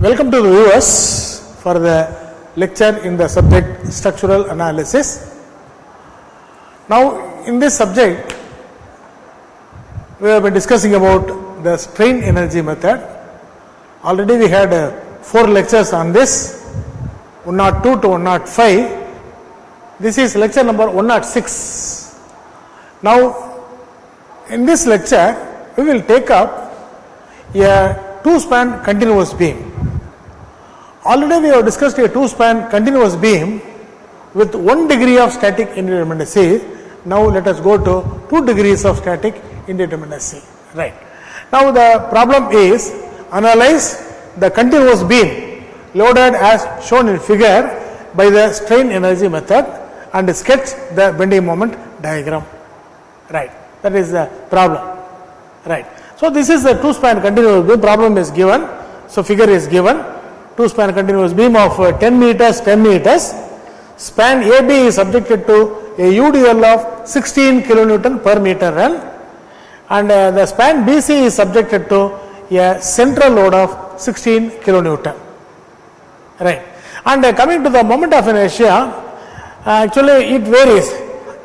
Welcome to the viewers for the lecture in the subject structural analysis. Now, in this subject, we have been discussing about the strain energy method. Already we had 4 lectures on this, 102 to 105. This is lecture number 106. Now, in this lecture, we will take up a 2-span continuous beam. Already we have discussed a 2-span continuous beam with 1 degree of static indeterminacy. Now let us go to 2 degrees of static indeterminacy. Right. Now the problem is analyze the continuous beam loaded as shown in figure by the strain energy method and sketch the bending moment diagram. Right. That is the problem. Right. So this is the 2-span continuous beam. Problem is given. So figure is given. 2-span continuous beam of 10 meters, 10 meters. Span AB is subjected to a UDL of 16 kilonewton per meter L, and the span BC is subjected to a central load of 16 kilonewton. Right. And coming to the moment of inertia, actually it varies.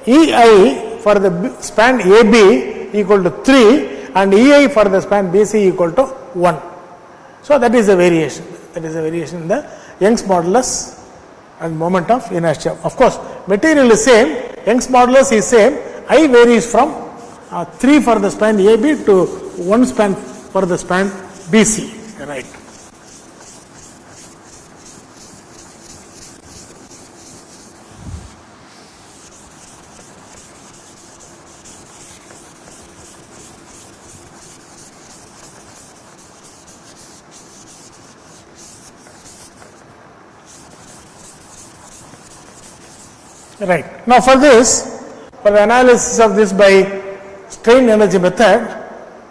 EI for the span AB equal to 3 and EI for the span BC equal to 1. So that is the variation. That is the variation in the Young's modulus and moment of inertia. Of course, material is same, Young's modulus is same, I varies from 3 for the span AB to 1 span for the span BC. Right. Right. Now for this, for the analysis of this by strain energy method,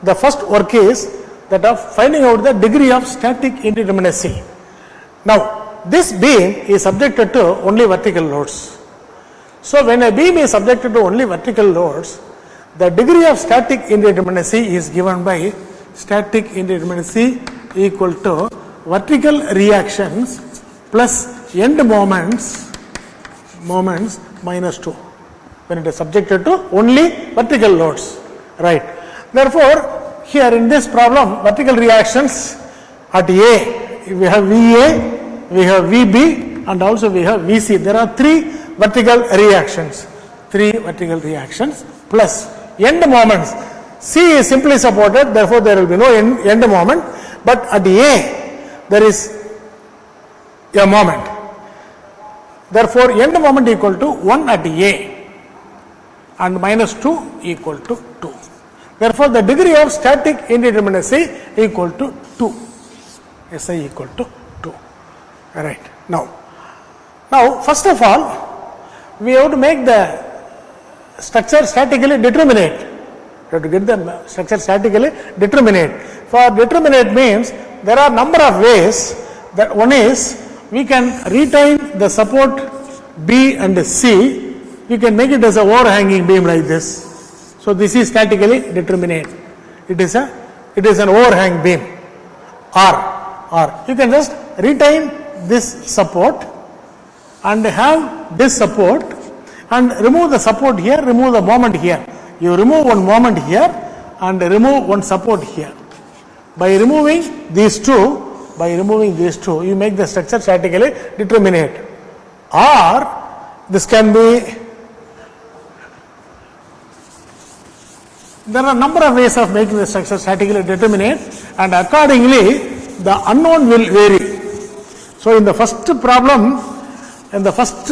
the first work is that of finding out the degree of static indeterminacy. Now this beam is subjected to only vertical loads. So when a beam is subjected to only vertical loads, the degree of static indeterminacy is given by static indeterminacy equal to vertical reactions plus end moments minus 2 when it is subjected to only vertical loads. Right. Therefore, here in this problem, vertical reactions at A, we have VA, we have VB and also we have VC. There are 3 vertical reactions. 3 vertical reactions plus end moments. C is simply supported, therefore there will be no end moment, but at A there is a moment. Therefore, end moment equal to 1 at A and minus 2 equal to 2. Therefore, the degree of static indeterminacy equal to 2. SI equal to 2. Alright. Now, first of all, we have to make the structure statically determinate. We have to get the structure statically determinate. For determinate means there are number of ways. That one is we can retain the support B and C. We can make it as an overhanging beam like this. So this is statically determinate. It is an overhang beam. R. You can just retain this support and have this support and remove the support here, remove the moment here. You remove one moment here and remove one support here. By removing these two, you make the structure statically determinate. Or this can be, there are a number of ways of making the structure statically determinate, and accordingly the unknown will vary. So in the first problem, in the first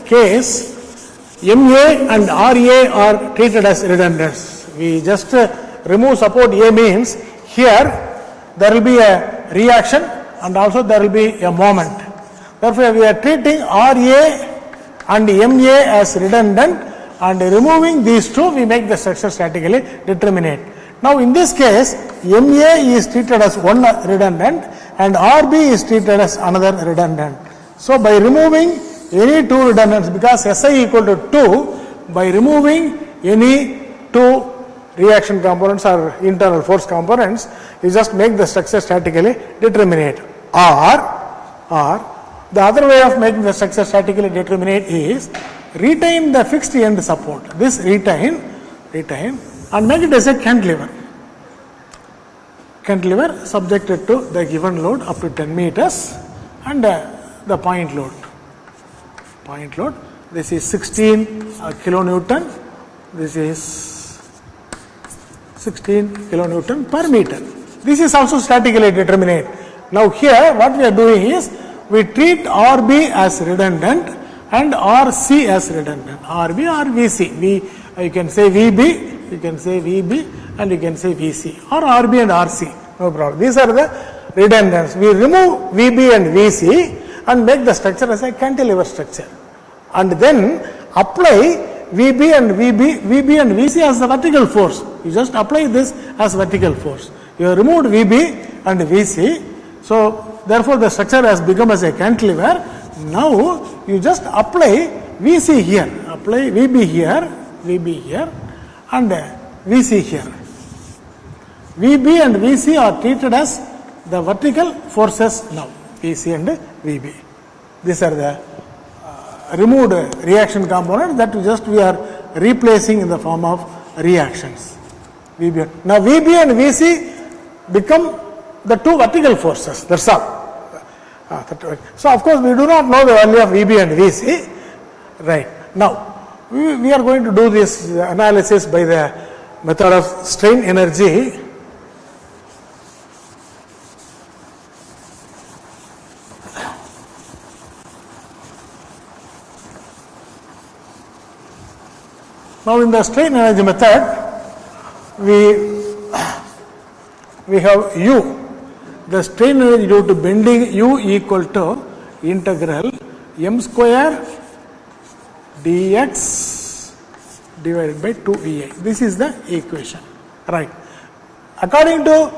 case, MA and RA are treated as redundants. We just remove support A means here there will be a reaction and also there will be a moment. Therefore, we are treating RA and MA as redundant, and removing these two we make the structure statically determinate. Now in this case, MA is treated as one redundant and RB is treated as another redundant. So by removing any 2 redundants, because SI equal to 2, by removing any 2 reaction components or internal force components, you just make the structure statically determinate. Or the other way of making the structure statically determinate is retain the fixed end support. This retain and make it as a cantilever. Cantilever subjected to the given load up to 10 meters and the point load. Point load. This is 16 kilonewton. This is 16 kilonewton per meter. This is also statically determinate. Now here what we are doing is we treat RB as redundant and RC as redundant. RB or VC. You can say VB, you can say VB and you can say VC or RB and RC. No problem. These are the redundants. We remove VB and VC and make the structure as a cantilever structure. And then apply VB and VC as the vertical force. You just apply this as vertical force. You have removed VB and VC. So therefore the structure has become as a cantilever. Now you just apply VC here. Apply VB here and VC here. VB and VC are treated as the vertical forces now. VC and VB. These are the removed reaction component that we are replacing in the form of reactions. VB. Now VB and VC become the two vertical forces. That's all. So of course we do not know the value of VB and VC. Right. Now we are going to do this analysis by the method of strain energy. Now in the strain energy method, we have U. The strain energy due to bending U equal to integral m square dx divided by 2VI. This is the equation. Right. According to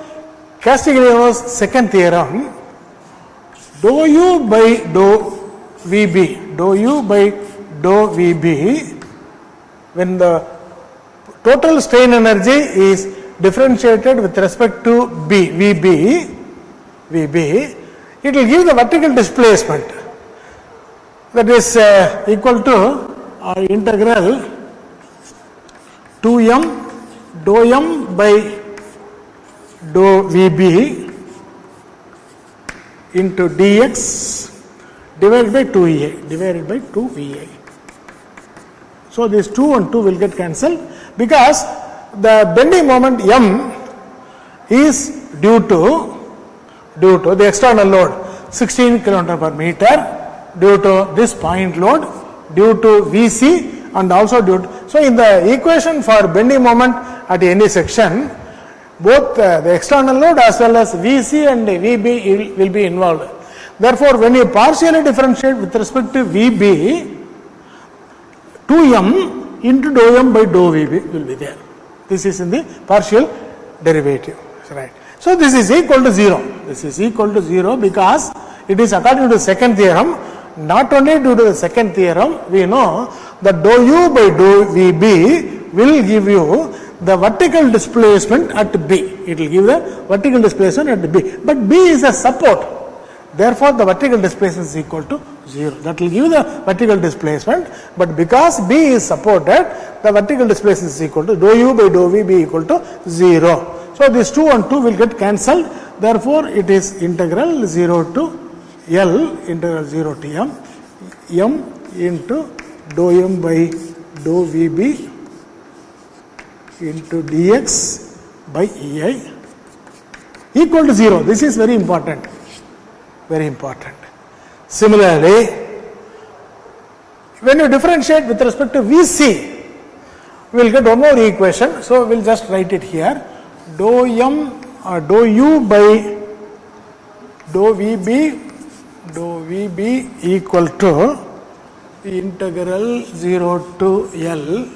Castiglione's second theorem, dou U by dou VB, when the total strain energy is differentiated with respect to VB, it will give the vertical displacement that is equal to integral 2m dou m by dou VB into dx divided by 2VI. So these 2 and 2 will get cancelled because the bending moment M is due to the external load 16 kN per meter, due to this point load, due to VC and also due to, so in the equation for bending moment at any section, both the external load as well as VC and VB will be involved. Therefore, when you partially differentiate with respect to VB, 2m into dou m by dou VB will be there. This is in the partial derivative. Right. So this is equal to 0. This is equal to 0 because it is according to the second theorem. Not only due to the second theorem, we know that dou U by dou VB will give you the vertical displacement at B. It will give the vertical displacement at B. But B is a support. Therefore, the vertical displacement is equal to 0. That will give the vertical displacement. But because B is supported, the vertical displacement is equal to dou U by dou VB equal to 0. So, these 2 and 2 will get cancelled. Therefore, it is integral 0 to L, integral 0 to M, M into dou M by dou VB into dx by EI equal to 0. This is very important. Very important. Similarly, when you differentiate with respect to VC, we will get one more equation. So, we will just write it here. Dou M or dou U by dou VB equal to integral 0 to L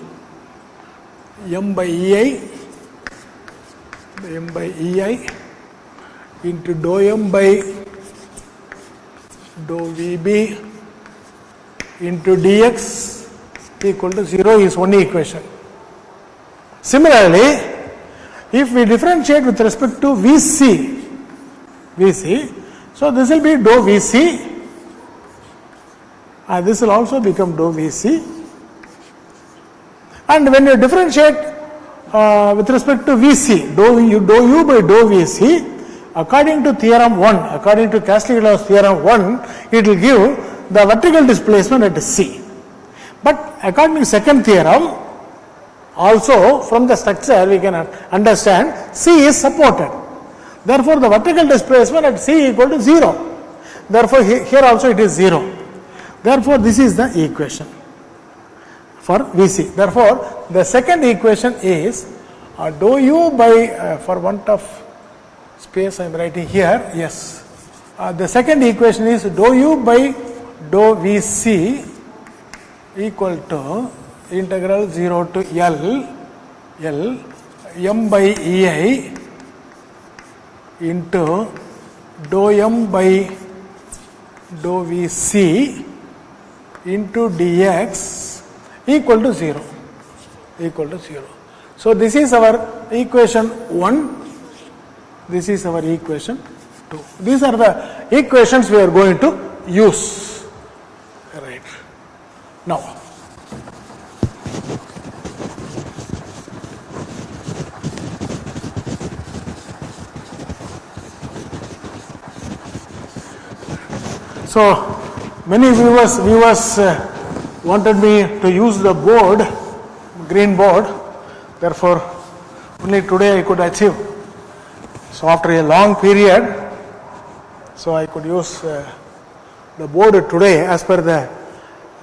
M by EI into dou M by dou VB into dx equal to 0 is one equation. Similarly, if we differentiate with respect to VC, So this will be dou Vc, and this will also become dou Vc. And when you differentiate with respect to Vc, dou u by dou Vc, according to theorem 1, according to Castigliano's theorem 1, it will give the vertical displacement at C. But according to second theorem, also from the structure we can understand C is supported. Therefore, the vertical displacement at C equal to 0. Therefore, here also it is 0. Therefore, this is the equation for Vc. Therefore, the second equation is dou u by, for want of space I am writing here, yes. The second equation is dou u by dou Vc equal to integral 0 to L m by Ei into dou m by dou Vc into dx equal to 0. So this is our equation 1, this is our equation 2. These are the equations we are going to use. Right. Now, so many viewers wanted me to use the board, green board. Therefore, only today I could achieve. So after a long period, so I could use the board today as per the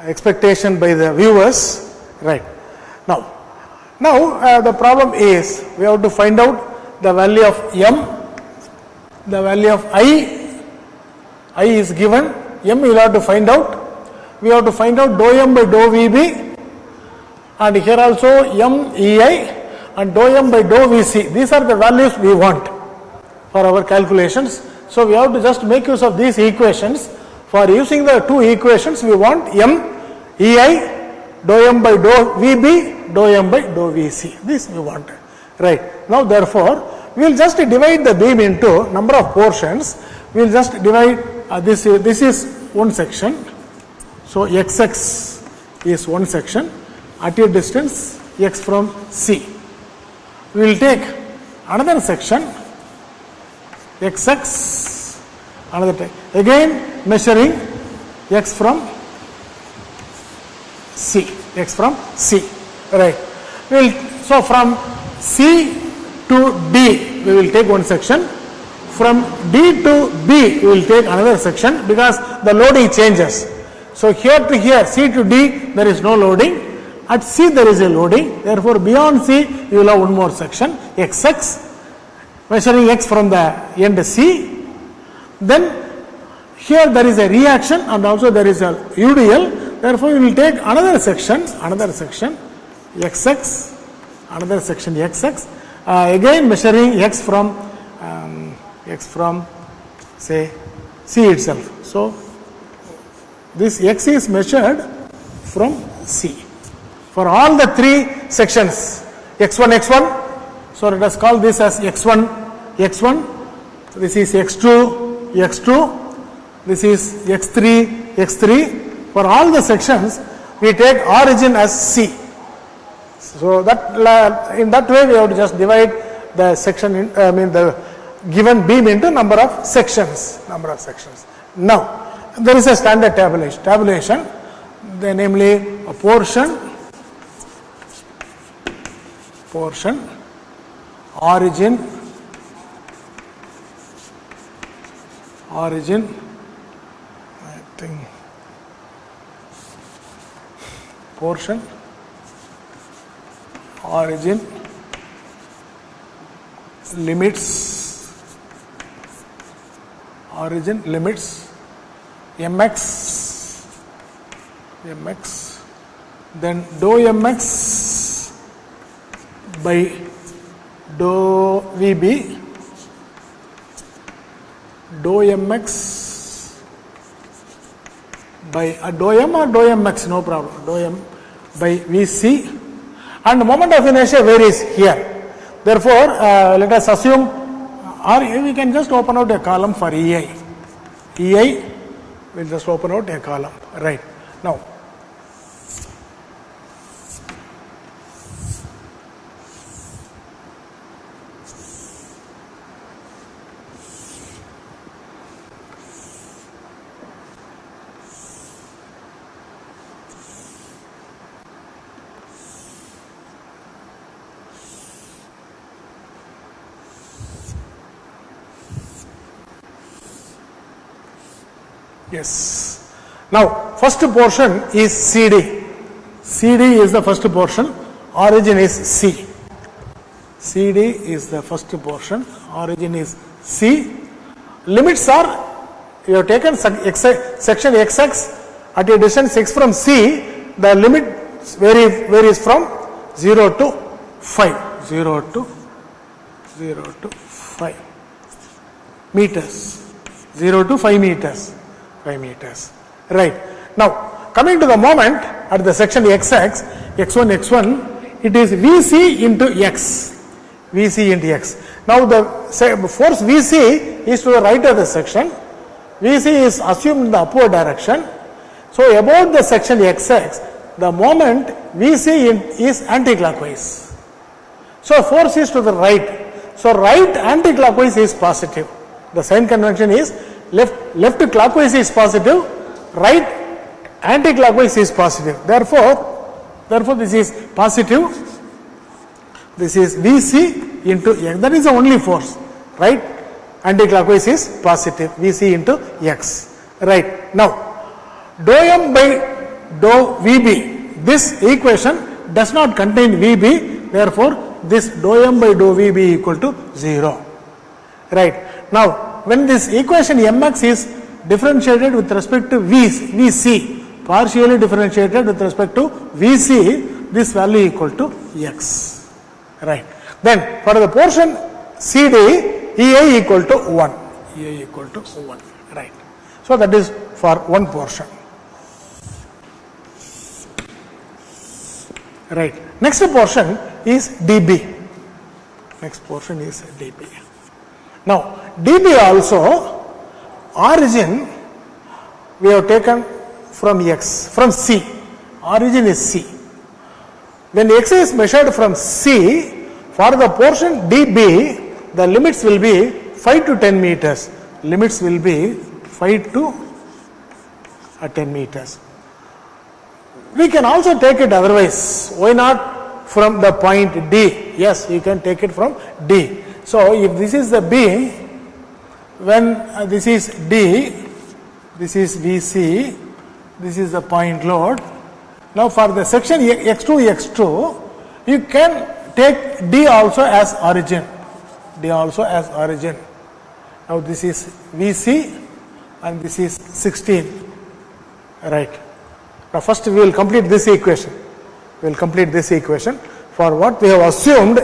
expectation by the viewers. Right. Now the problem is we have to find out the value of m, the value of I is given, m we will have to find out. We have to find out dou m by dou Vb, and here also m Ei and dou m by dou Vc. These are the values we want for our calculations. So we have to just make use of these equations. For using the two equations, we want m Ei, dou m by dou Vb, dou m by dou Vc. This we want. Right. Now therefore, we will just divide the beam into number of portions. We will just divide this is one section. So xx is one section at a distance x from C. We will take another section xx, another time, again measuring x from C, right. So from C to D we will take one section, from D to B we will take another section because the loading changes. So here to here, C to D, there is no loading. At C there is a loading. Therefore, beyond C you will have one more section xx, measuring x from the end C. Then here there is a reaction and also there is a UDL. Therefore, we will take another section xx, another section xx, again measuring x from say C itself. So this x is measured from C for all the three sections x1. So let us call this as x1. This is x2. This is x3. For all the sections, we take origin as C. So that in that way we have to just divide the section, the given beam into number of sections. Now there is a standard tabulation, namely a portion, origin, I think portion, origin, limits, mx, then dou mx by dou Vb, dou mx by dou m or dou mx, no problem, dou m by Vc, and moment of inertia varies here. Therefore, let us assume, or we can just open out a column for Ei. EI, we'll just open out a column. Right. Now, yes. Now, first portion is CD. CD is the first portion, origin is C. CD is the first portion, origin is C. Limits are, you have taken section XX at a distance x from C, the limit varies from 0 to 5. 0 to 5 meters. 0 to 5 meters. 5 meters. Right. Now, coming to the moment at the section XX, x1, it is Vc into x. Vc into x. Now, the force Vc is to the right of the section. Vc is assumed in the upward direction. So, about the section XX, the moment Vc is anticlockwise. So, force is to the right. So, right anticlockwise is positive. The sign convention is left clockwise is positive, right anticlockwise is positive. Therefore, this is positive. This is Vc into x. That is the only force. Right anticlockwise is positive. Vc into x. Right. Now, dou m by dou Vb. This equation does not contain Vb. Therefore, this dou m by dou Vb equal to 0. Right. Now, when this equation mx is differentiated with respect to Vc, partially differentiated with respect to Vc, this value equal to x. Right. Then, for the portion CD, EI equal to 1. EI equal to 1. Right. So, that is for one portion. Right. Next portion is dB. Next portion is dB. Now, dB also, origin we have taken from x, from C. Origin is C. When x is measured from C, for the portion dB, the limits will be 5 to 10 meters. Limits will be 5 to 10 meters. We can also take it otherwise. Why not from the point D? Yes, you can take it from D. So, if this is the beam, when this is D, this is Vc, this is the point load. Now, for the section x2, you can take D also as origin. D also as origin. Now, this is Vc and this is 16. Right. Now, first we will complete this equation. We will complete this equation. For what we have assumed,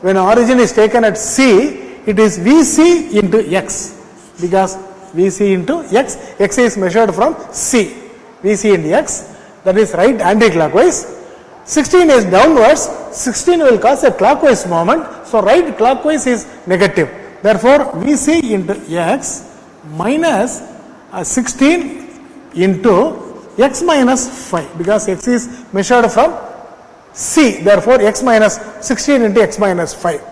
when origin is taken at C, it is Vc into x, because Vc into x, x is measured from C. Vc into x, that is right anti-clockwise. 16 is downwards, 16 will cause a clockwise moment, so right clockwise is negative. Therefore, Vc into x minus 16 into x minus 5, because x is measured from C, therefore x minus 16 into x minus 5,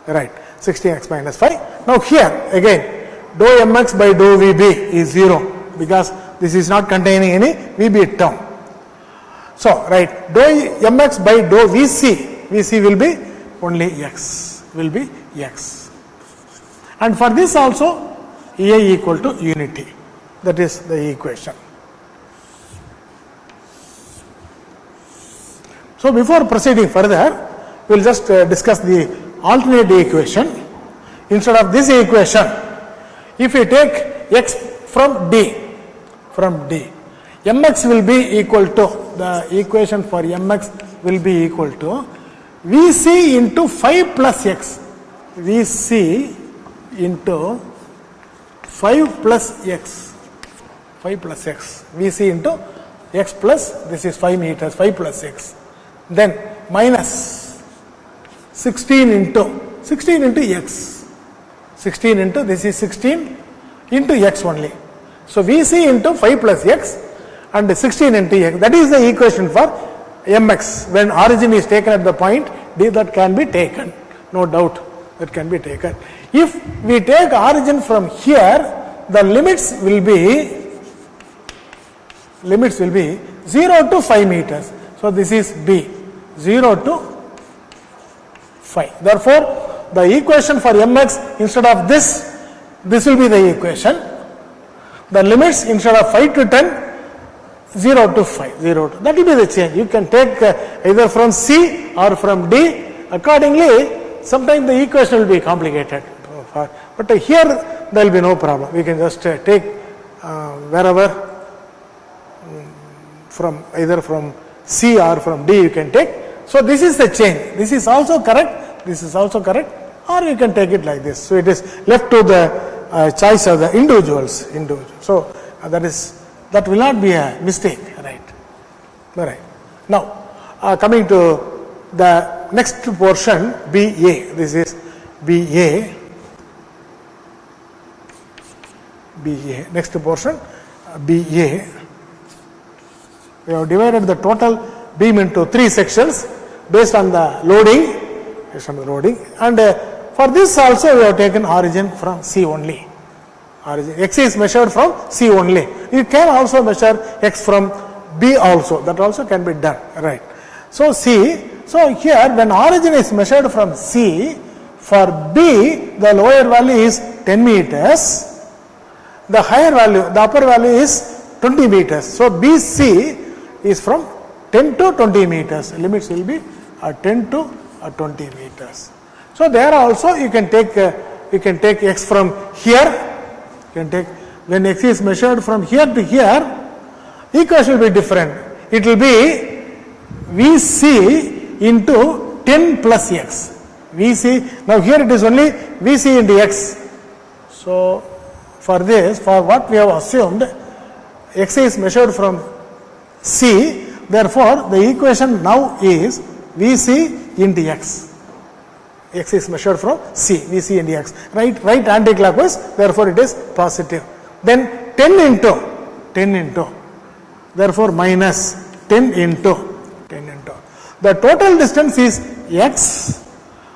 right, 16x minus 5. Now, here again, dou mx by dou Vb is 0, because this is not containing any Vb term. So, right, dou mx by dou Vc, Vc will be only x, will be x. And for this also, EI equal to unity, that is the equation. So, before proceeding further, we will just discuss the alternate equation. Instead of this equation, if we take x from D, mx will be equal to, the equation for mx will be equal to Vc into 5 plus x, Vc into 5 plus x, 5 plus x, Vc into x plus, this is 5 meters, 5 plus x. Then minus 16 into x, 16 into, this is 16 into x only. So Vc into 5 plus x and 16 into x. That is the equation for mx. When origin is taken at the point D, that can be taken. No doubt, that can be taken. If we take origin from here, the limits will be 0 to 5 meters. So this is B, 0 to 5. Therefore, the equation for mx, instead of this will be the equation. The limits, instead of 5 to 10, 0 to 5, 0 to, that will be the change. You can take either from C or from D. Accordingly, sometimes the equation will be complicated. But here there will be no problem. We can just take wherever, from either from C or from D you can take. So this is the change. This is also correct. This is also correct. Or you can take it like this. So it is left to the choice of the individuals. So that will not be a mistake, right? All right. Now coming to the next portion, BA. This is BA. Next portion, BA. We have divided the total beam into 3 sections based on the loading. And for this also we have taken origin from C only. X is measured from C only. You can also measure x from B also. That also can be done, right? So C. So here, when origin is measured from C, for B the lower value is 10 meters. The higher value, the upper value is 20 meters. So BC is from 10 to 20 meters. Limits will be 10 to 20 meters. So there also you can take x from here. You can take, when x is measured from here to here, equation will be different. It will be Vc into 10 plus x. Vc, now here it is only Vc into x. So for this, for what we have assumed, x is measured from C, therefore the equation now is Vc into x. X is measured from C, Vc into x. Right anti-clockwise, therefore it is positive. Then 10 into, therefore minus 10 into. The total distance is x.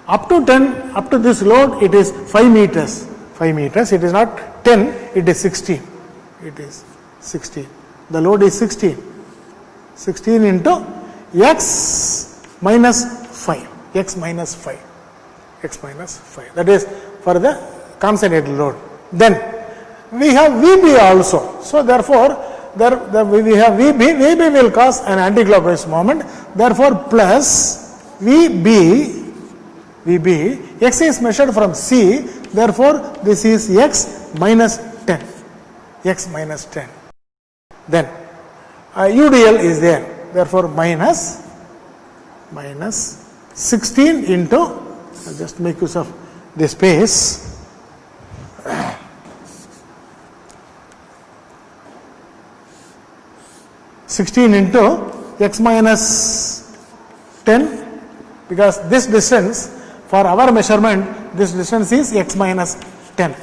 Up to 10, up to this load, it is 5 meters. 5 meters, it is not 10, it is 16. It is 16. The load is 16. 16 into x minus 5. X minus 5. X minus 5. That is for the concentrated load. Then we have Vb also. So therefore, we have Vb. Vb will cause an anti-clockwise moment. Therefore, plus Vb, x is measured from C. Therefore, this is x minus 10. X minus 10. Then UDL is there. Therefore, minus 16 into, I'll just make use of this space. into x minus 10, because this distance for our measurement, this distance is x minus 10.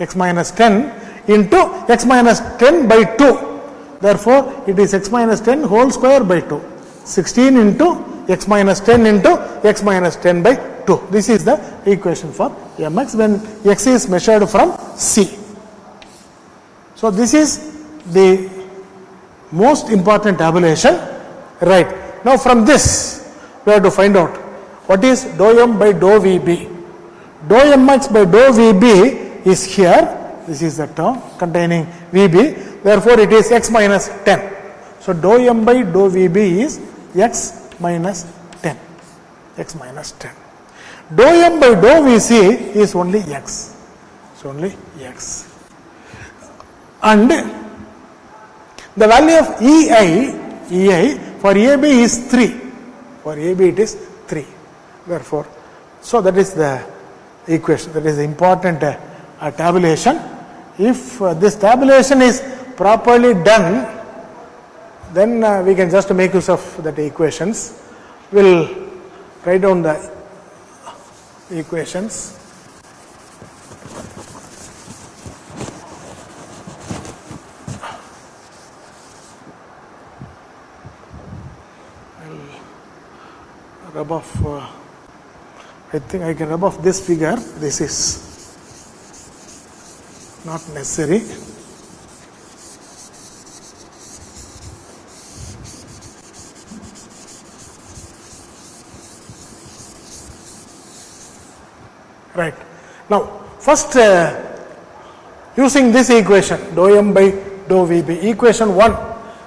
X minus 10 into x minus 10 by 2. Therefore, it is x minus 10 whole square by 2. 16 into x minus 10 into x minus 10 by 2. This is the equation for mx when x is measured from C. So this is the most important tabulation. Right. Now from this, we have to find out what is dou m by dou Vb. Dou mx by dou Vb is here. This is the term containing Vb. Therefore, it is x minus 10. So dou m by dou Vb is x minus 10. X minus 10. Dou m by dou Vc is only x. It's only x. And the value of EI for AB is 3. For AB it is 3. Therefore, so that is the equation. That is the important tabulation. If this tabulation is properly done, then we can just make use of that equations. We'll write down the equations. rub off, I think I can rub off this figure. This is not necessary. Right. Now, first using this equation, dou m by dou Vb, equation 1,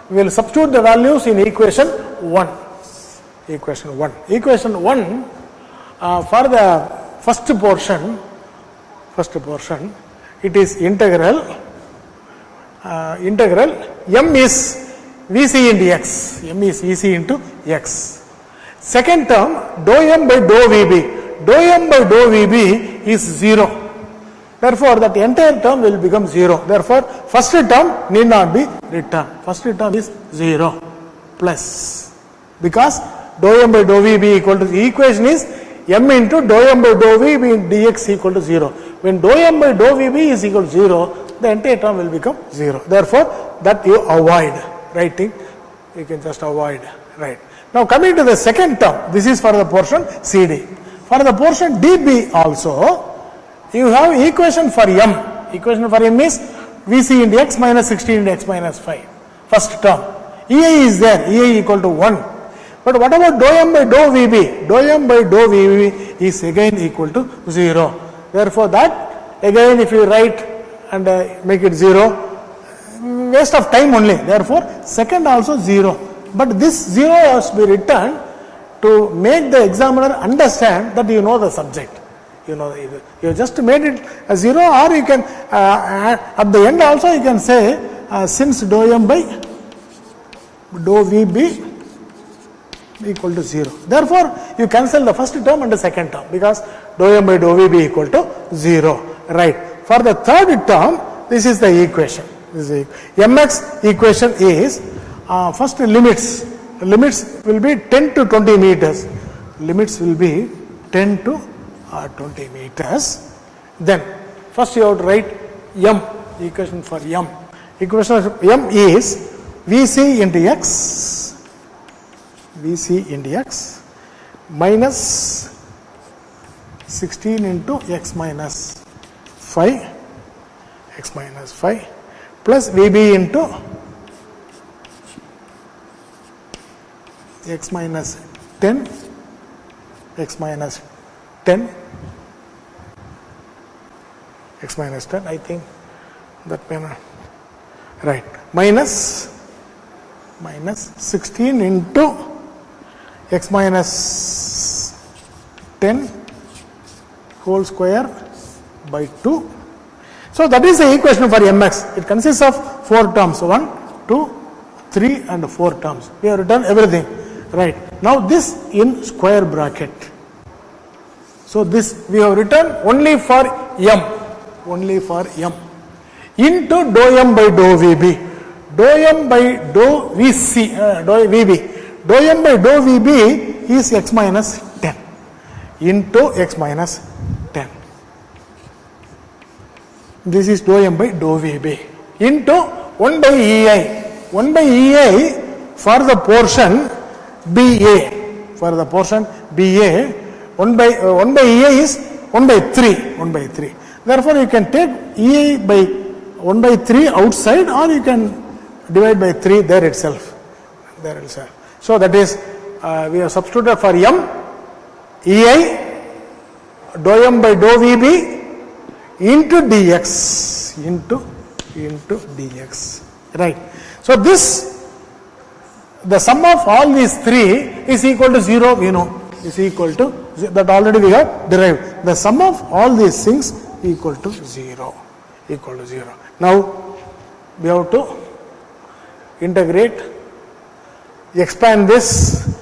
we will substitute the values in equation 1. Equation 1. Equation 1, for the first portion, it is integral m is Vc into x, m is Vc into x. Second term, dou m by dou Vb, dou m by dou Vb is 0. Therefore, that entire term will become 0. Therefore, first term need not be written. First term is 0 plus, because dou m by dou Vb equal to, the equation is m into dou m by dou Vb dx equal to 0. When dou m by dou Vb is equal to 0, the entire term will become 0. Therefore, that you avoid writing. You can just avoid. Right. Now, coming to the second term, this is for the portion CD. For the portion dB also, you have equation for m. Equation for m is Vc into x minus 16 into x minus 5. First term. Ei is there. Ei equal to 1. But what about dou m by dou Vb? Dou m by dou Vb is again equal to 0. Therefore, that again if you write and make it 0, waste of time only. Therefore, second also 0. But this 0 has to be written to make the examiner understand that you know the subject. You know, you just made it a 0, or you can at the end also you can say since dou m by dou Vb equal to 0. Therefore, you cancel the first term and the second term, because dou m by dou Vb equal to 0. Right. For the third term, this is the equation. Mx equation is first limits. Limits will be 10 to 20 meters. Limits will be 10 to 20 meters. Then, first you have to write m, equation for m. Equation of m is Vc into x, Vc into x minus 16 into x minus 5, plus Vb into x minus 10, x minus 10, I think that may not, right, minus 16 into x minus 10 whole square by 2. So, that is the equation for mx. It consists of 4 terms, 1, 2, 3 and 4 terms. We have written everything. Right. Now, this in square bracket. So, this we have written only for m, into dou m by dou Vb, dou m by dou Vc, dou Vb, dou m by dou Vb is x minus 10 into x minus 10. This is dou m by dou Vb into 1 by Ei. 1 by Ei for the portion BA. For the portion BA, 1 by Ei is 1 by 3. Therefore, you can take Ei by 1 by 3 outside, or you can divide by 3 there itself. So, that is we have substituted for m, Ei, dou m by dou Vb into dx, into dx. Right. So, this, the sum of all these 3 is equal to 0, we know, is equal to, that already we have derived. The sum of all these things equal to 0, Now, we have to integrate, expand this.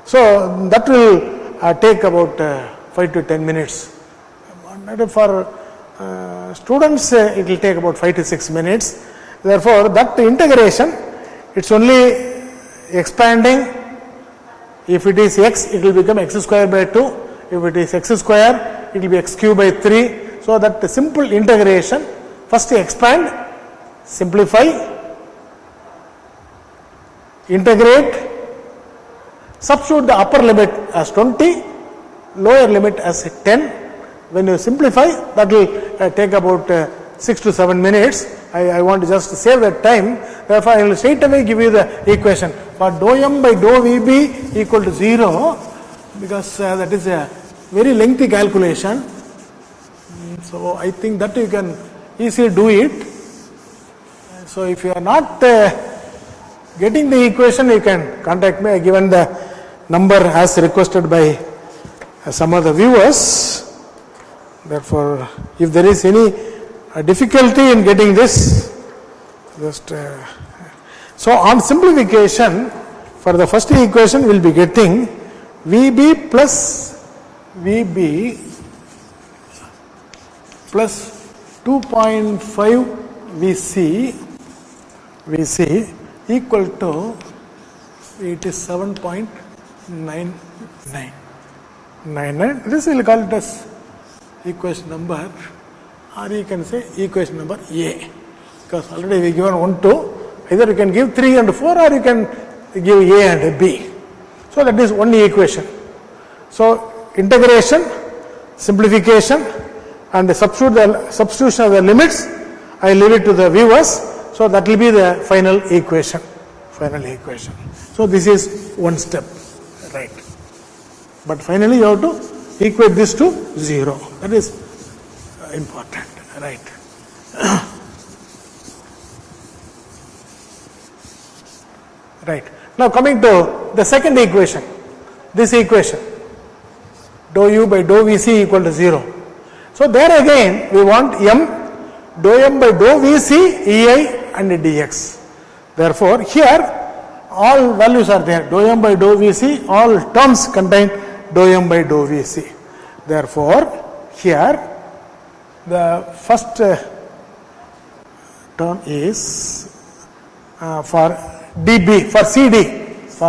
So, that will take about 5 to 10 minutes. For students, it will take about 5 to 6 minutes. Therefore, that integration, it's only expanding. If it is x, it will become x square by 2. If it is x square, it will be x cube by 3. So, that the simple integration, first expand, simplify, integrate, Substitute the upper limit as 20, lower limit as 10. When you simplify, that will take about 6 to 7 minutes. I want to just save that time. Therefore, I will straight away give you the equation for dou m by dou Vb equal to 0, because that is a very lengthy calculation. So I think that you can easily do it. So if you are not getting the equation, you can contact me. I given the number as requested by some of the viewers. Therefore, if there is any difficulty in getting this, just so on simplification, for the first equation we will be getting Vb plus Vb plus 2.5 Vc equal to, it is 7.99. This we will call it as equation number, or you can say equation number A, because already we given 1, 2. Either you can give 3 and 4, or you can give A and B. So that is one equation. So integration, simplification, and the substitution of the limits, I leave it to the viewers. So that will be the final equation. So this is one step, right? But finally you have to equate this to 0. That is important, right? Right. Now coming to the second equation, this equation, dou u by dou Vc equal to 0. So there again we want m, dou m by dou Vc, Ei and dx. Therefore here all values are there, dou m by dou Vc, all terms contain dou m by dou Vc. Therefore here the first term is for dB, for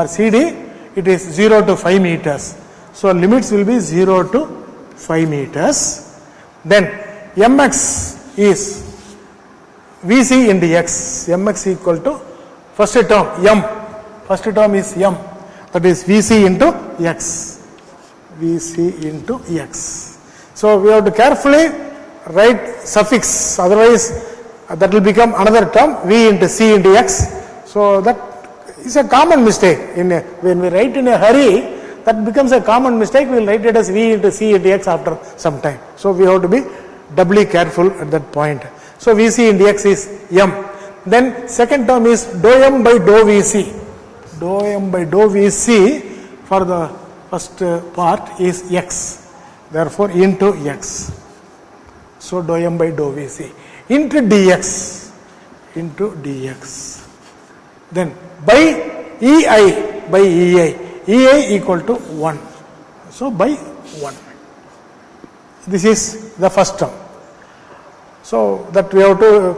CD it is 0 to 5 meters. So limits will be 0 to 5 meters. Then mx is Vc into x, mx equal to first term m, first term is m, that is Vc into x, So we have to carefully write suffix, otherwise that will become another term, v into c into x. So that is a common mistake. When we write in a hurry, that becomes a common mistake. We will write it as v into c into x after some time. So we have to be doubly careful at that point. So Vc into x is m. Then second term is dou m by dou Vc. Dou m by dou Vc for the first part is x. Therefore into x. So dou m by dou Vc into dx. Then by Ei equal to 1. So by 1. This is the first term. So that we have to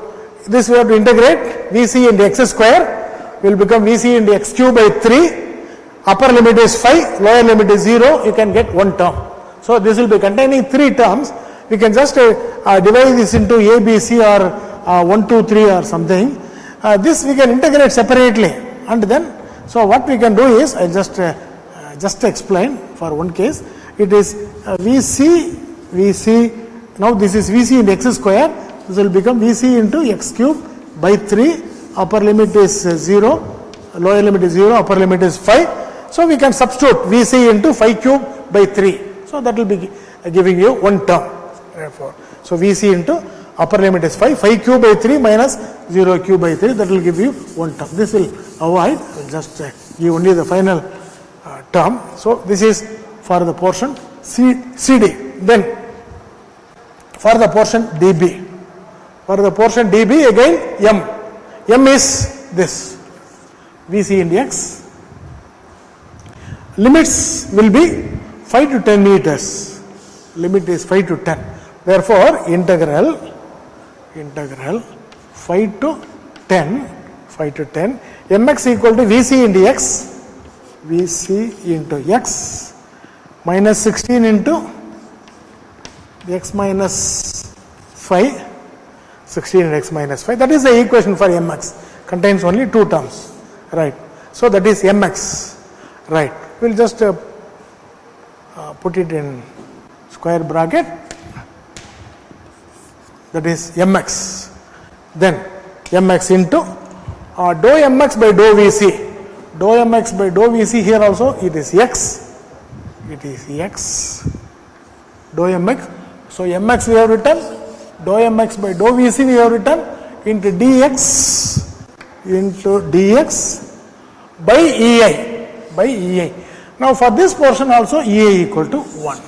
integrate. Vc into x square will become Vc into x cube by 3. Upper limit is 5, lower limit is 0. You can get one term. So this will be containing 3 terms. We can just divide this into A, B, C or 1, 2, 3 or something. This we can integrate separately, and then so what we can do is I just explain for one case. It is Vc. Now this is Vc into x square. This will become Vc into x cube by 3. Upper limit is 0, lower limit is 0, upper limit is 5. So we can substitute Vc into 5 cube by 3. So that will be giving you one term. Therefore, so Vc into upper limit is 5 cube by 3 minus 0 cube by 3, that will give you one term. This will avoid, I will just give only the final term. So this is for the portion CD. Then for the portion dB. For the portion dB again m. M is this Vc into x. Limits will be 5 to 10 meters. Limit is 5 to 10. Therefore integral 5 to 10 mx equal to Vc into x minus 16 into x minus 5, 16 and x minus 5. That is the equation for mx. Contains only 2 terms, right? So that is mx, right? we'll just put it in square bracket, that is mx. Then mx into dou mx by dou Vc. Dou mx by dou Vc here also it is x. It is x. Dou mx. So mx we have written, dou mx by dou Vc we have written, into dx by Ei. Now for this portion also Ei equal to 1.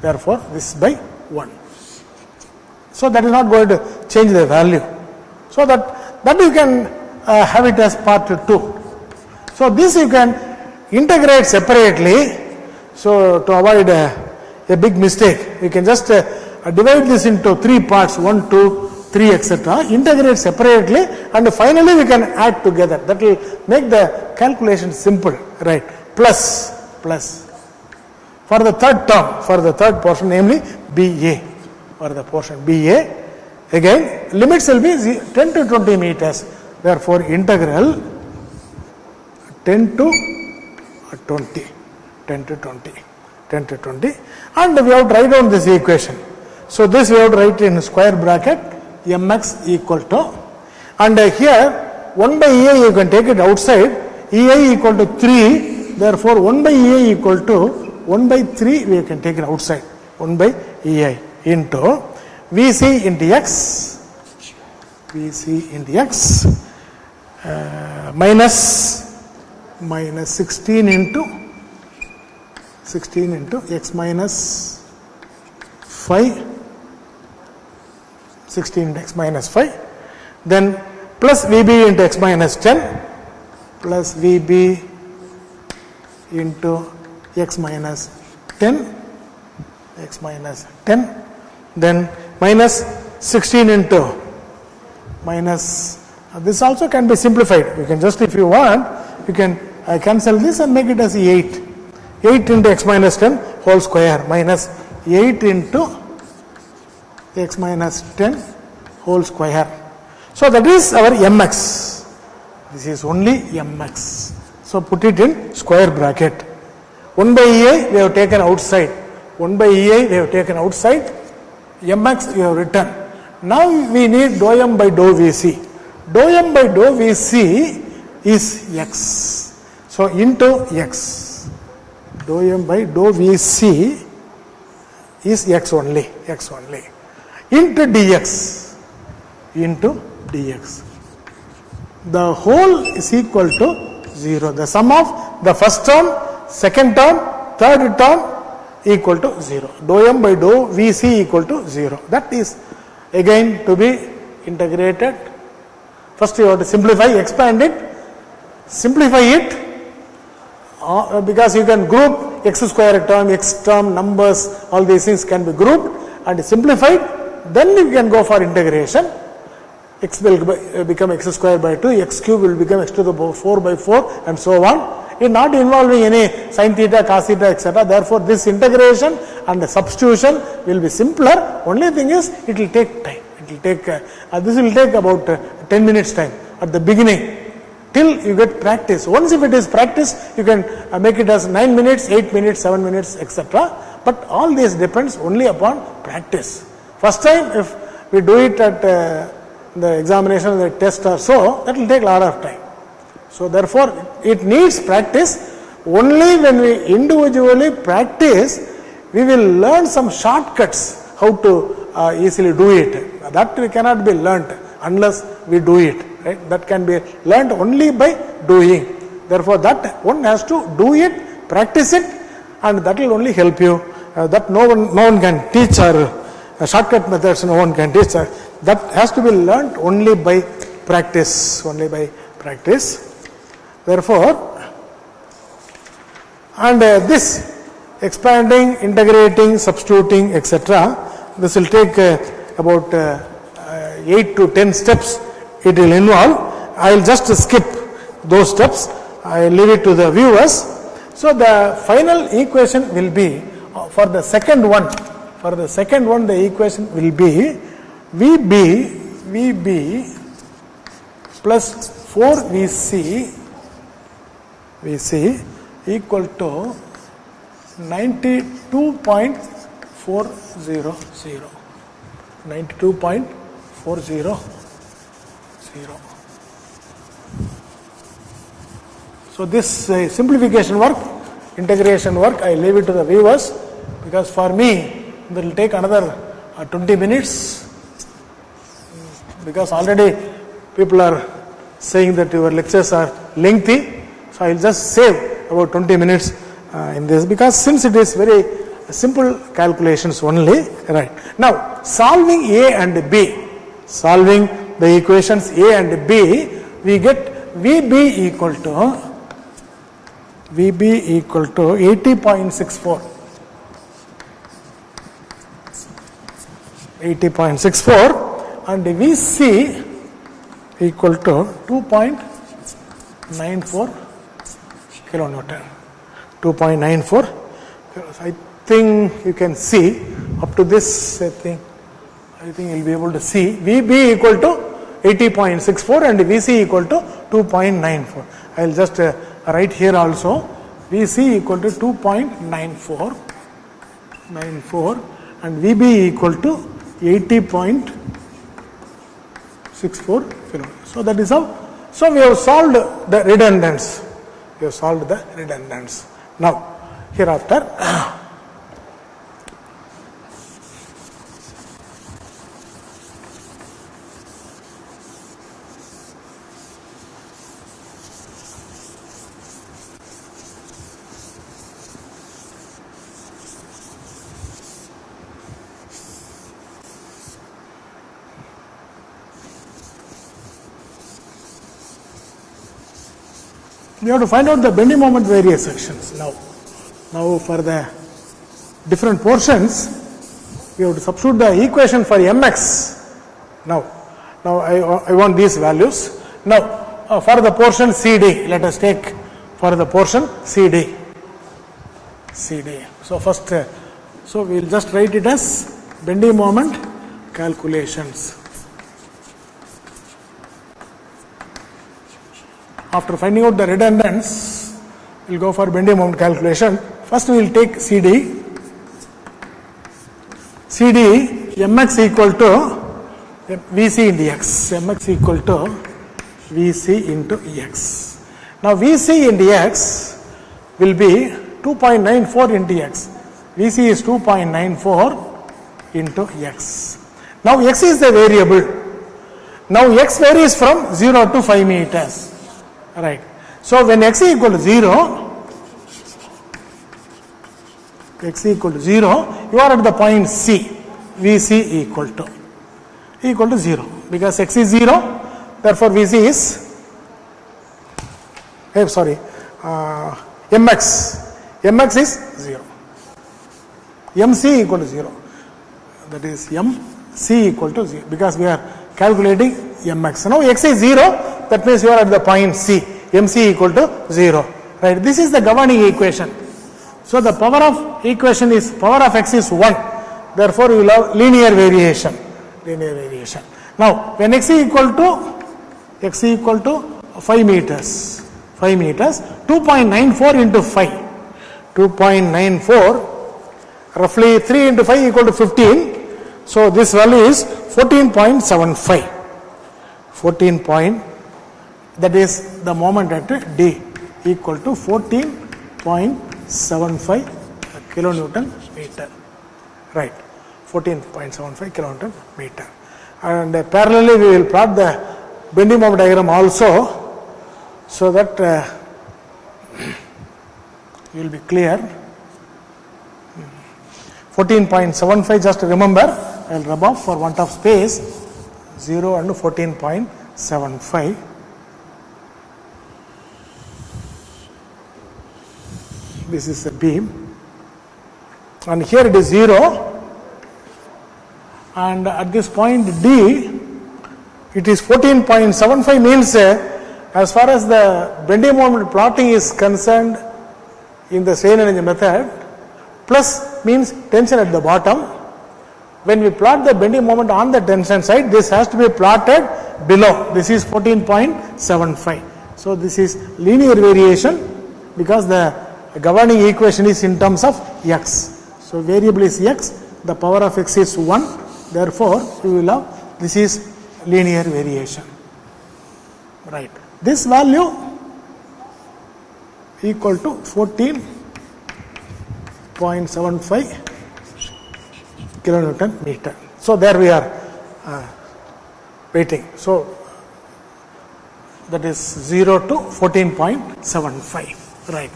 Therefore this by 1. So that is not going to change the value. So that you can have it as part 2. So this you can integrate separately. So to avoid a big mistake, you can just divide this into 3 parts, 1, 2, 3, etc. Integrate separately, and finally we can add together. That will make the calculation simple, right? Plus for the third term, for the third portion, namely BA. For the portion BA, again limits will be 10 to 20 meters. Therefore integral 10 to 20, and we have to write down this equation. So this we have to write in square bracket, mx equal to, and here 1 by Ei you can take it outside, Ei equal to 3, therefore 1 by Ei equal to 1 by 3 we can take it outside, 1 by Ei into Vc into x, minus 16 into x minus 5, 16 into x minus 5, then plus Vb into x minus 10, plus Vb into x minus 10, then minus 16 into minus, this also can be simplified. You can just, if you want, you can cancel this and make it as 8. 8 into x minus 10 whole square minus 8 into x minus 10 whole square. So that is our mx. This is only mx. So put it in square bracket. 1 by Ei we have taken outside. 1 by Ei we have taken outside. Mx we have written. Now we need dou m by dou Vc. Dou m by dou Vc is x. So into x. Dou m by dou Vc is x only. Into dx. The whole is equal to 0. The sum of the first term, second term, third term equal to 0. Dou m by dou Vc equal to 0. That is again to be integrated. First you have to simplify, expand it, simplify it, because you can group x square term, x term, numbers, all these things can be grouped and simplified. Then you can go for integration. X will become x square by 2, x cube will become x to the power 4 by 4, and so on. It is not involving any sin theta, cos theta, etc. Therefore, this integration and the substitution will be simpler. Only thing is, it will take time. It will take this will take about 10 minutes time at the beginning, till you get practice. Once if it is practice, you can make it as 9 minutes, 8 minutes, 7 minutes, etc. But all this depends only upon practice. First time, if we do it at the examination, the test or so, that will take a lot of time. So therefore, it needs practice. Only when we individually practice, we will learn some shortcuts how to easily do it. That we cannot be learnt unless we do it. Right? That can be learnt only by doing. Therefore, that one has to do it, practice it, and that will only help you. That no one can teach, or shortcut methods no one can teach. That has to be learnt only by practice. Therefore, and this expanding, integrating, substituting, etc., this will take about 8 to 10 steps it will involve. I will just skip those steps. I will leave it to the viewers. So the final equation will be, for the second one, the equation will be VB plus 4VC equal to 92.400. 92.400. So this simplification work, integration work, I leave it to the viewers, because for me it will take another 20 minutes, because already people are saying that your lectures are lengthy. So I will just save about 20 minutes in this, because since it is very simple calculations only. Right. Now solving A and B, solving the equations A and B, we get VB equal to 80.64. 80.64 and VC equal to 2.94 kilonewton. 2.94. I think you can see up to this. I think you'll be able to see VB equal to 80.64 and VC equal to 2.94. I will just write here also VC equal to 2.94 and VB equal to 80.64 kilonewton. So that is how. So we have solved the redundance. We have solved the redundance. Now hereafter we have to find out the bending moment various sections. Now for the different portions, we have to substitute the equation for mx. Now I want these values. Now for the portion CD, let us take for the portion CD. So first, so we will just write it as bending moment calculations. After finding out the redundance, we will go for bending moment calculation. First we will take CD. Mx equal to Vc into x. Mx equal to Vc into x. Now Vc into x will be 2.94 into x. Vc is 2.94 into x. Now x is the variable. Now x varies from 0 to 5 meters. Right. So when x is equal to 0, you are at the point C. Vc equal to 0, because x is 0. Therefore Vc is mx is 0. mc equal to 0. That is mc equal to 0, because we are calculating mx. Now x is 0. That means you are at the point C, mc equal to 0. Right. This is the governing equation. So the power of equation is, power of x is 1. Therefore you will have linear variation. Now when x is equal to 5 meters, 2.94 into 5. 2.94, roughly 3 into 5 equal to 15. So this value is 14.75. That is the moment at D, equal to 14.75 kilonewton meter. Right, 14.75 kilonewton meter. And parallelly we will plot the bending moment diagram also, so that you will be clear. 14.75, just remember, I will rub off for want of space, 0 and 14.75. This is a beam, and here it is 0, and at this point D it is 14.75, means as far as the bending moment plotting is concerned in the strain energy method, plus means tension at the bottom. When we plot the bending moment on the tension side, this has to be plotted below. This is 14.75. So this is linear variation, because the governing equation is in terms of x. So variable is x, the power of x is 1, therefore we will have, this is linear variation. Right. This value equal to 14.75 kilonewton meter. So there we are waiting. So that is 0 to 14.75. Right.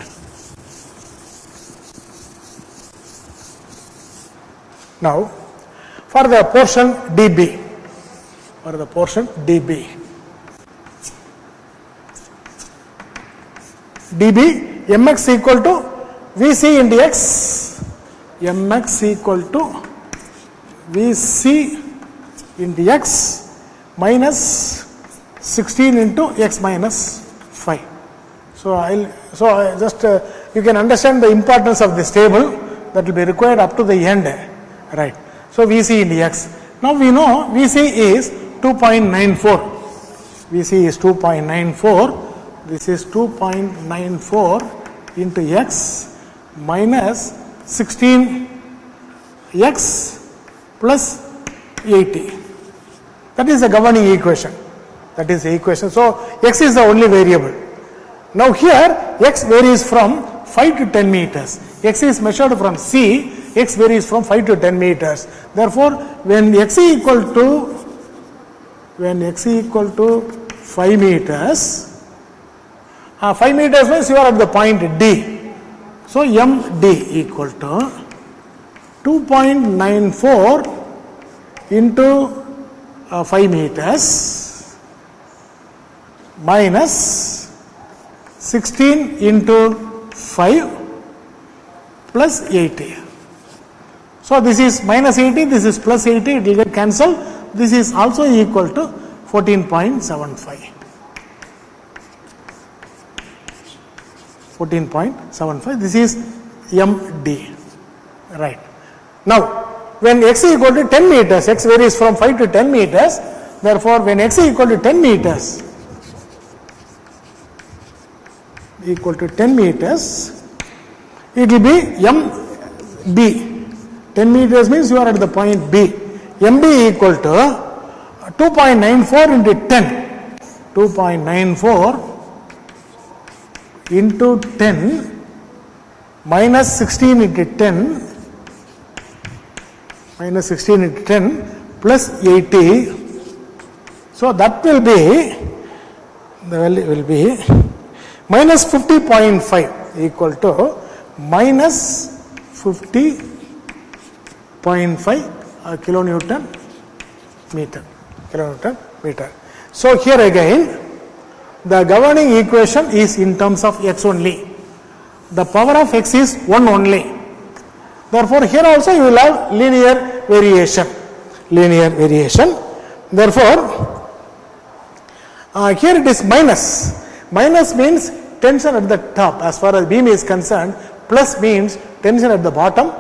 Now for the portion dB, mx equal to Vc into x, mx equal to Vc into x minus 16 into x minus 5. So I just you can understand the importance of this table that will be required up to the end, right? So Vc into x. Now we know Vc is 2.94. Vc is 2.94. This is 2.94 into x minus 16x plus 80. That is the governing equation. That is the equation. So x is the only variable. Now here x varies from 5 to 10 meters. X is measured from C. X varies from 5 to 10 meters. Therefore, when x equal to 5 meters, 5 meters means you are at the point D. So md equal to 2.94 into 5 meters minus 16 into 5 plus 80. So this is minus 80, this is plus 80, it will get cancelled. This is also equal to 14.75. 14.75. This is md. Right. Now, when x is equal to 10 meters, x varies from 5 to 10 meters. Therefore, when x is equal to 10 meters, it will be mb. 10 meters means you are at the point B. mb equal to 2.94 into 10. 2.94 into 10 minus 16 into 10 plus 80. So that will be, the value will be minus 50.5 equal to minus 50.5 kilonewton meter. So here again, the governing equation is in terms of x only. The power of x is 1 only. Therefore, here also you will have linear variation. Therefore, here it is minus. Minus means tension at the top as far as beam is concerned. Plus means tension at the bottom.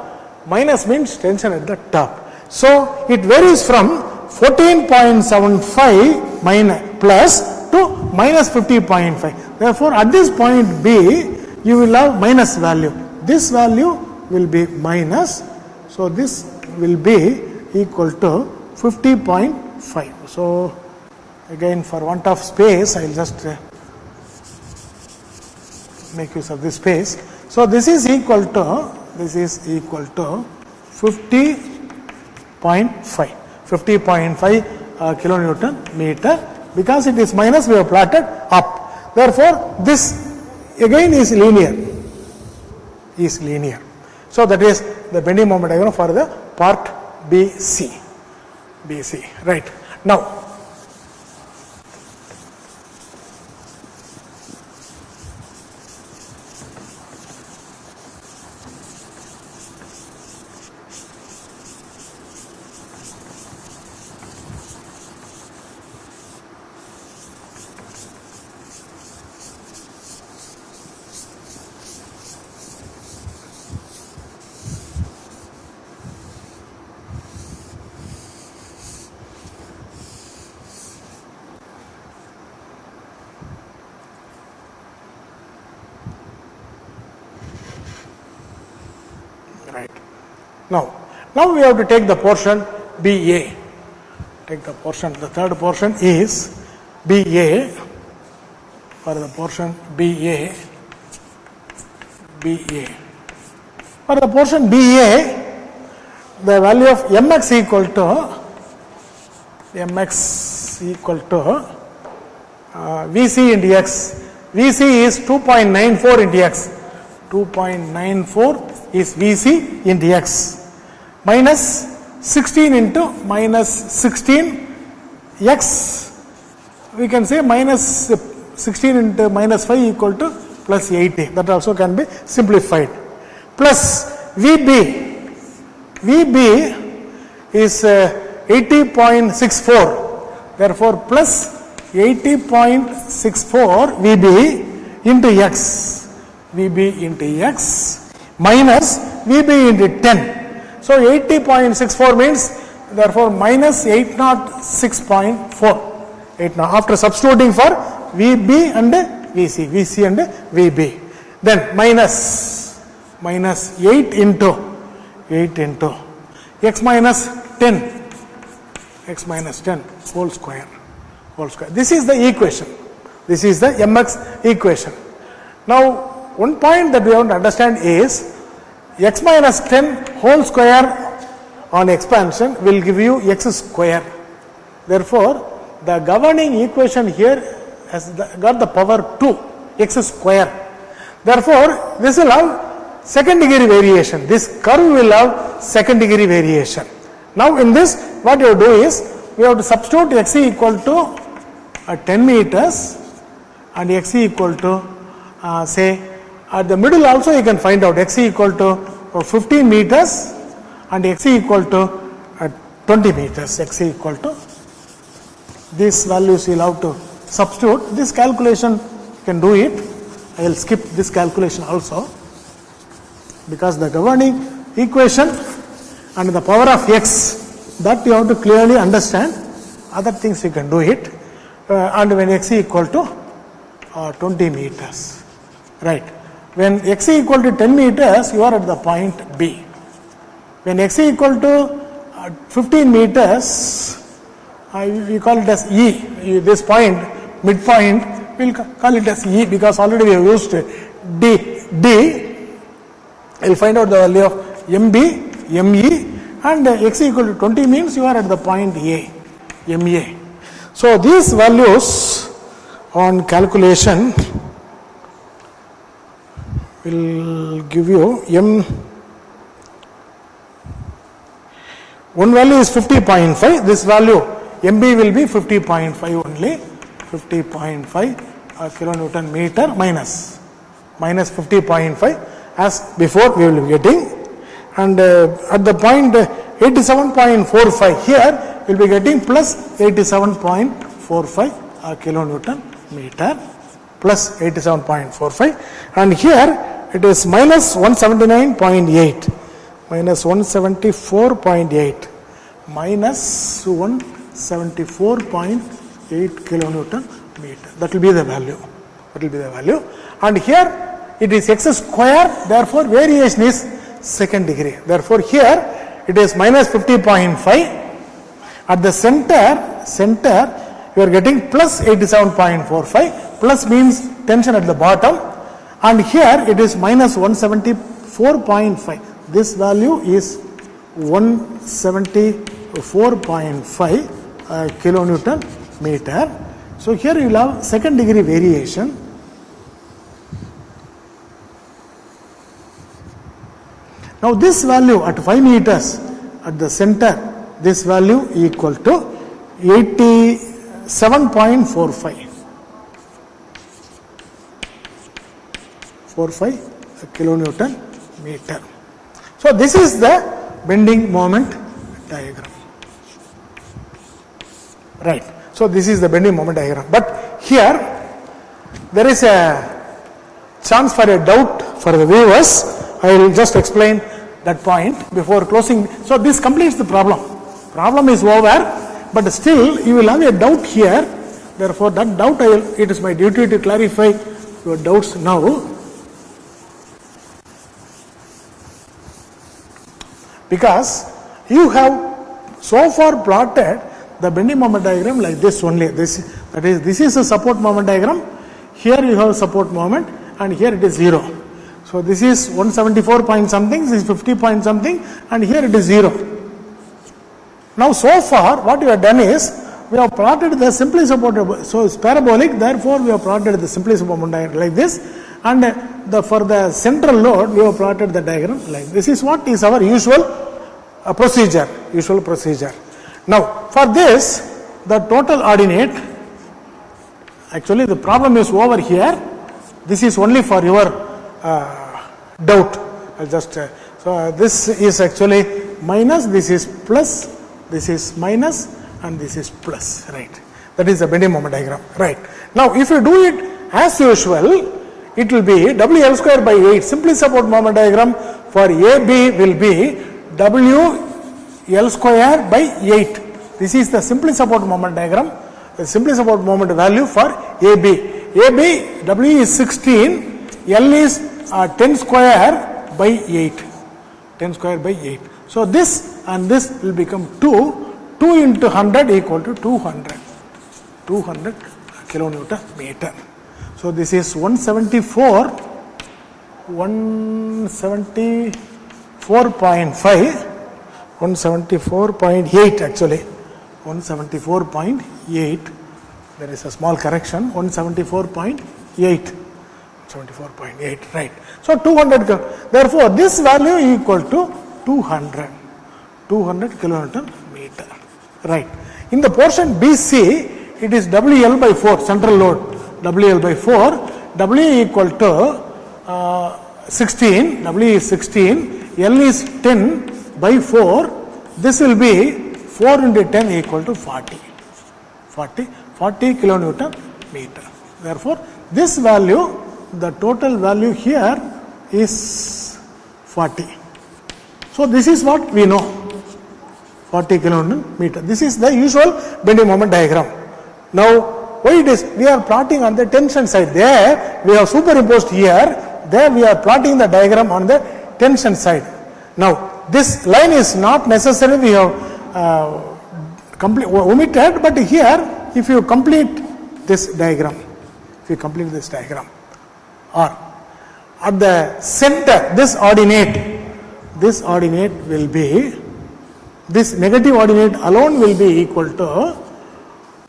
Minus means tension at the top. So it varies from 14.75 minus plus to minus 50.5. Therefore, at this point B, you will have minus value. This value will be minus. So this will be equal to 50.5. So again, for want of space, I will just make use of this space. So this is equal to 50.5 kilonewton meter. Because it is minus, we have plotted up. Therefore, this again is linear. So that is the bending moment diagram for the part BC. Right. Now, Now we have to take the portion BA. Take the portion, the third portion is BA. For the portion BA. For the portion BA, the value of mx equal to Vc into x. Vc is 2.94 into x. 2.94 is Vc into x. Minus 16 into minus 16 x. We can say minus 16 into minus 5 equal to plus 80. That also can be simplified. Plus Vb. Vb is 80.64. Therefore, plus 80.64 Vb into x. Vb into x minus Vb into 10. So 80.64 means therefore minus 806.4. After substituting for Vb and Vc and Vb. Then minus 8 into x minus 10 whole square. This is the equation. This is the mx equation. Now, one point that we have to understand is x minus 10 whole square on expansion will give you x square. Therefore, the governing equation here has got the power 2, x square. Therefore, this will have second degree variation. This curve will have second degree variation. Now, in this, what you do is, we have to substitute x equal to 10 meters and x equal to say at the middle also you can find out x equal to 15 meters and x equal to 20 meters. X equal to these values you will have to substitute. This calculation you can do it. I will skip this calculation also because the governing equation and the power of x, that you have to clearly understand. Other things you can do it. And when x equal to 20 meters, right? When x equal to 10 meters, you are at the point B. When x equal to 15 meters, we call it as E. This point, midpoint, we will call it as E because already we have used D. We will find out the value of MB, ME, and x equal to 20 means you are at the point A, MA. So these values on calculation will give you one value is 50.5. This value MB will be 50.5 only. 50.5 kilonewton meter minus 50.5 as before we will be getting. And at the point 87.45 here we will be getting plus 87.45 kilonewton meter plus 87.45, and here it is minus 179.8 minus 174.8 minus 174.8 kilonewton meter. That will be the value. And here it is x square, therefore variation is second degree. Therefore here it is minus 50.5. At the center you are getting plus 87.45. Plus means tension at the bottom, and here it is minus 174.5. This value is 174.5 kilonewton meter. So here you will have second degree variation. Now this value at 5 meters at the center, this value equal to 87.45 kilonewton meter. So this is the bending moment diagram. Right. So this is the bending moment diagram. But here there is a chance for a doubt for the viewers. I will just explain that point before closing. So this completes the problem. Problem is over, but still you will have a doubt here. Therefore that doubt it is my duty to clarify your doubts now. because you have so far plotted the bending moment diagram like this only. This is a support moment diagram. Here you have support moment, and here it is 0. So this is 174 point something, this is 50 point something, and here it is 0. Now so far what we have done is, we have plotted the simply supported, so it's parabolic, therefore we have plotted the simply supported diagram like this, and for the central load we have plotted the diagram like this. Is what is our usual procedure. Now for this, the total ordinate, actually the problem is over here. This is only for your doubt. I'll just so this is actually minus, this is plus, this is minus, and this is plus, right? That is the bending moment diagram, right? Now if you do it as usual, it will be WL square by 8. Simply support moment diagram for AB will be WL square by 8. This is the simply support moment diagram, the simply support moment value for AB. W is 16, L is 10 square by 8. 10 square by 8. So this and this will become 2. 2 into 100 equal to 200 kilonewton meter. So this is 174.5, 174.8 actually, 174.8. There is a small correction, 174.8, 74.8, right? So 200, therefore this value equal to 200 kilonewton meter, right? In the portion BC, it is WL by 4, central load, WL by 4, W equal to 16, W is 16, L is 10 by 4, this will be 4 into 10 equal to 40 kilonewton meter. Therefore, this value, the total value here is 40. So this is what we know, 40 kilonewton meter. This is the usual bending moment diagram. Now, why it is, we are plotting on the tension side. There we have superimposed here, there we are plotting the diagram on the tension side. Now, this line is not necessary, we have omitted, but here if you complete this diagram, or at the center, this ordinate will be, this negative ordinate alone will be equal to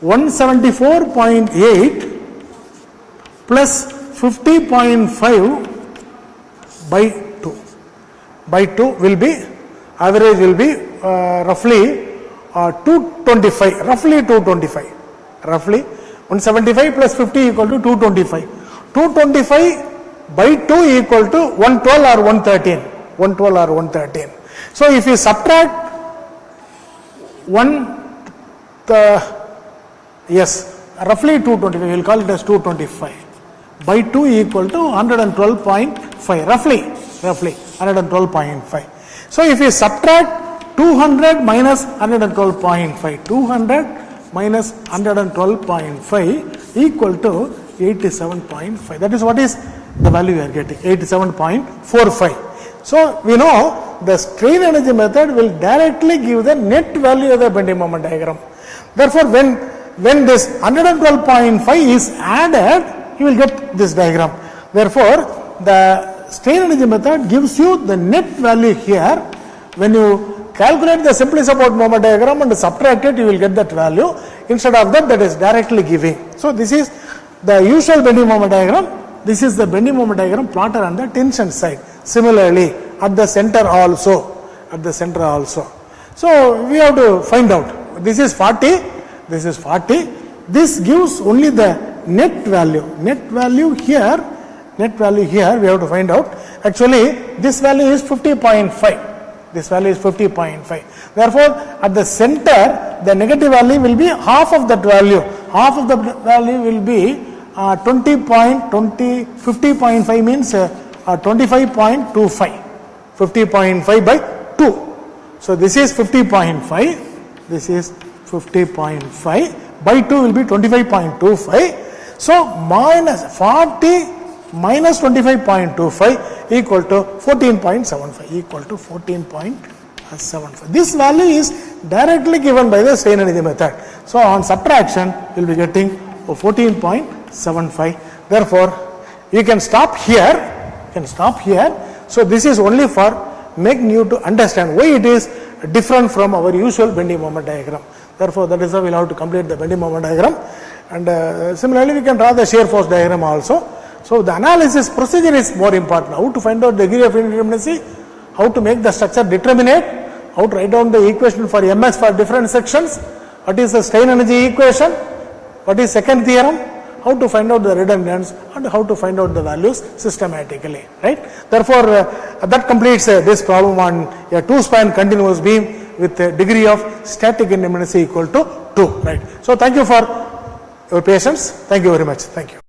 174.8 plus 50.5 by 2. By 2 will be, average will be roughly 225, roughly 175 plus 50 equal to 225. 225 by 2 equal to 112 or 113. So if you subtract roughly 225, we will call it as 225 by 2 equal to 112.5, roughly 112.5. So if you subtract 200 minus 112.5, 200 minus 112.5 equal to 87.5. That is what is the value we are getting, 87.45. So we know the strain energy method will directly give the net value of the bending moment diagram. Therefore, when this 112.5 is added, you will get this diagram. Therefore, the strain energy method gives you the net value here. When you calculate the simply support moment diagram and subtract it, you will get that value. Instead of that, that is directly giving. So this is the usual bending moment diagram. This is the bending moment diagram plotted on the tension side. Similarly, at the center also. So we have to find out. This is 40. This gives only the net value. Net value here we have to find out. Actually, this value is 50.5. Therefore, at the center, the negative value will be half of that value. Half of the value will be 50.5 means 25.25. 50.5 by 2. So this is 50.5. This is 50.5 by 2 will be 25.25. So minus 40 minus 25.25 equal to 14.75. 75. This value is directly given by the strain energy method. So on subtraction, you will be getting 14.75. Therefore, you can stop here. So this is only for making you to understand why it is different from our usual bending moment diagram. Therefore, that is how we will have to complete the bending moment diagram. And similarly, we can draw the shear force diagram also. So the analysis procedure is more important. How to find out the degree of indeterminacy, how to make the structure determinate, how to write down the equation for MS for different sections, what is the strain energy equation, what is second theorem, how to find out the redundance, and how to find out the values systematically, right? Therefore, that completes this problem on a two-span continuous beam with a degree of static indeterminacy equal to 2, right? So thank you for your patience. Thank you very much. Thank you.